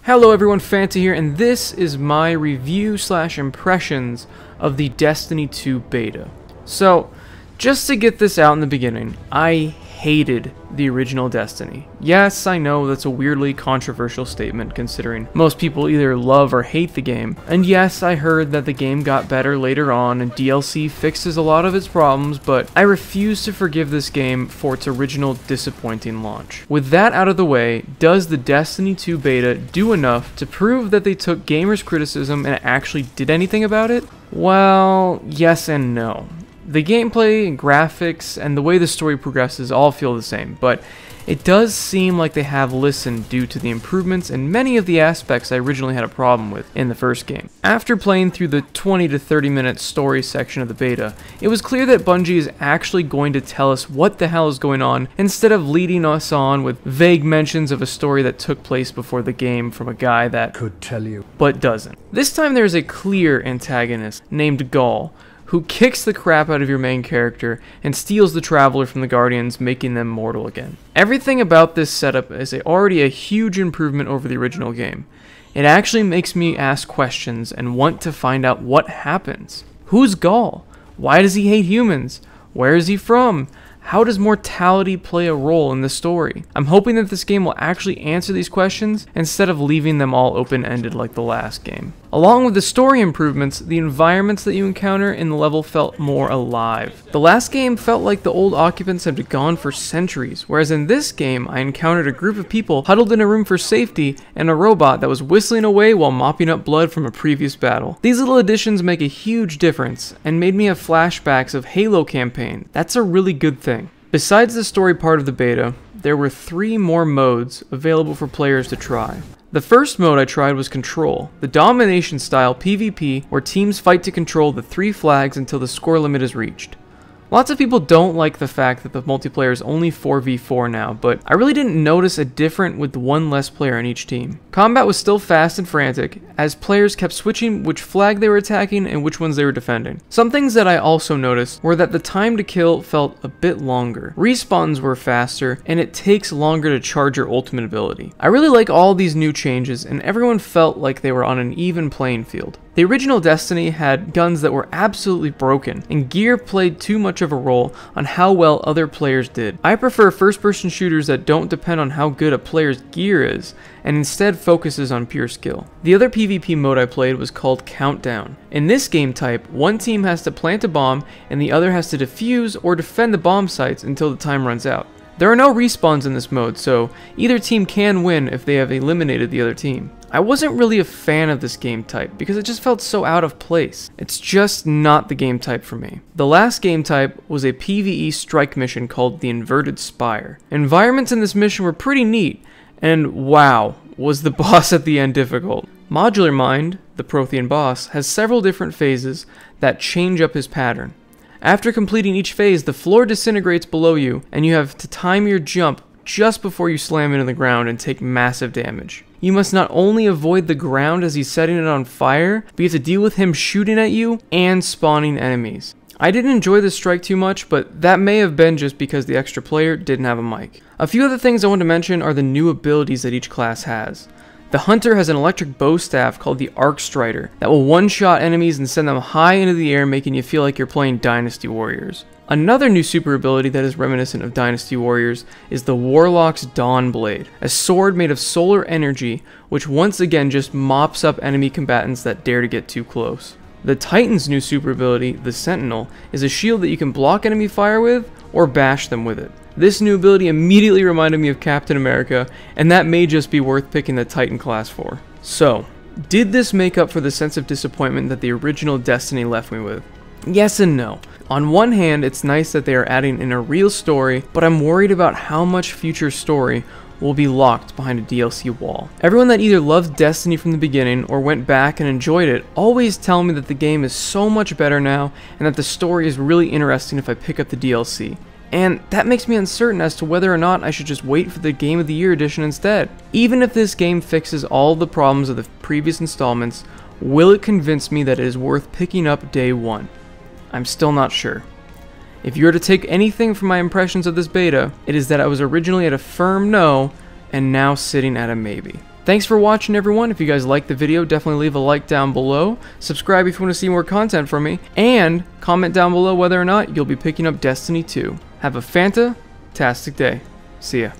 Hello everyone, Fanta here, and this is my review / impressions of the Destiny 2 beta. So, just to get this out in the beginning, I hated the original Destiny. Yes, I know that's a weirdly controversial statement considering most people either love or hate the game. And yes, I heard that the game got better later on and DLC fixes a lot of its problems, but I refuse to forgive this game for its original disappointing launch. With that out of the way, does the Destiny 2 beta do enough to prove that they took gamers' criticism and actually did anything about it? Well, yes and no. The gameplay and graphics and the way the story progresses all feel the same, but it does seem like they have listened due to the improvements and many of the aspects I originally had a problem with in the first game. After playing through the 20 to 30 minute story section of the beta, it was clear that Bungie is actually going to tell us what the hell is going on instead of leading us on with vague mentions of a story that took place before the game from a guy that could tell you but doesn't. This time there is a clear antagonist named Gaul, who kicks the crap out of your main character and steals the Traveler from the Guardians, making them mortal again. Everything about this setup is already a huge improvement over the original game. It actually makes me ask questions and want to find out what happens. Who's Gaul? Why does he hate humans? Where is he from? How does mortality play a role in the story? I'm hoping that this game will actually answer these questions instead of leaving them all open-ended like the last game. Along with the story improvements, the environments that you encounter in the level felt more alive. The last game felt like the old occupants had been gone for centuries, whereas in this game I encountered a group of people huddled in a room for safety and a robot that was whistling away while mopping up blood from a previous battle. These little additions make a huge difference and made me have flashbacks of Halo campaign. That's a really good thing. Besides the story part of the beta, there were 3 more modes available for players to try. The first mode I tried was Control, the domination style PvP where teams fight to control the 3 flags until the score limit is reached. Lots of people don't like the fact that the multiplayer is only 4v4 now, but I really didn't notice a difference with one less player on each team. Combat was still fast and frantic, as players kept switching which flag they were attacking and which ones they were defending. Some things that I also noticed were that the time to kill felt a bit longer. Respawns were faster, and it takes longer to charge your ultimate ability. I really like all these new changes, and everyone felt like they were on an even playing field. The original Destiny had guns that were absolutely broken, and gear played too much of a role on how well other players did. I prefer first-person shooters that don't depend on how good a player's gear is, and instead focuses on pure skill. The other PvP mode I played was called Countdown. In this game type, one team has to plant a bomb, and the other has to defuse or defend the bomb sites until the time runs out. There are no respawns in this mode, so either team can win if they have eliminated the other team. I wasn't really a fan of this game type because it just felt so out of place. It's just not the game type for me. The last game type was a PvE strike mission called the Inverted Spire. Environments in this mission were pretty neat, and wow, was the boss at the end difficult. Modular Mind, the Prothean boss, has several different phases that change up his pattern. After completing each phase, the floor disintegrates below you, and you have to time your jump just before you slam into the ground and take massive damage. You must not only avoid the ground as he's setting it on fire, but you have to deal with him shooting at you and spawning enemies. I didn't enjoy this strike too much, but that may have been just because the extra player didn't have a mic. A few other things I want to mention are the new abilities that each class has. The Hunter has an electric bow staff called the Arc Strider that will one-shot enemies and send them high into the air, making you feel like you're playing Dynasty Warriors. Another new super ability that is reminiscent of Dynasty Warriors is the Warlock's Dawn Blade, a sword made of solar energy which once again just mops up enemy combatants that dare to get too close. The Titan's new super ability, the Sentinel, is a shield that you can block enemy fire with or bash them with it. This new ability immediately reminded me of Captain America, and that may just be worth picking the Titan class for. So, did this make up for the sense of disappointment that the original Destiny left me with? Yes and no. On one hand, it's nice that they are adding in a real story, but I'm worried about how much future story will be locked behind a DLC wall. Everyone that either loved Destiny from the beginning or went back and enjoyed it always tell me that the game is so much better now and that the story is really interesting if I pick up the DLC. And that makes me uncertain as to whether or not I should just wait for the Game of the Year edition instead. Even if this game fixes all the problems of the previous installments, will it convince me that it is worth picking up day one? I'm still not sure. If you were to take anything from my impressions of this beta, it is that I was originally at a firm no, and now sitting at a maybe. Thanks for watching, everyone. If you guys liked the video, definitely leave a like down below. Subscribe if you want to see more content from me. And comment down below whether or not you'll be picking up Destiny 2. Have a fantastic day. See ya.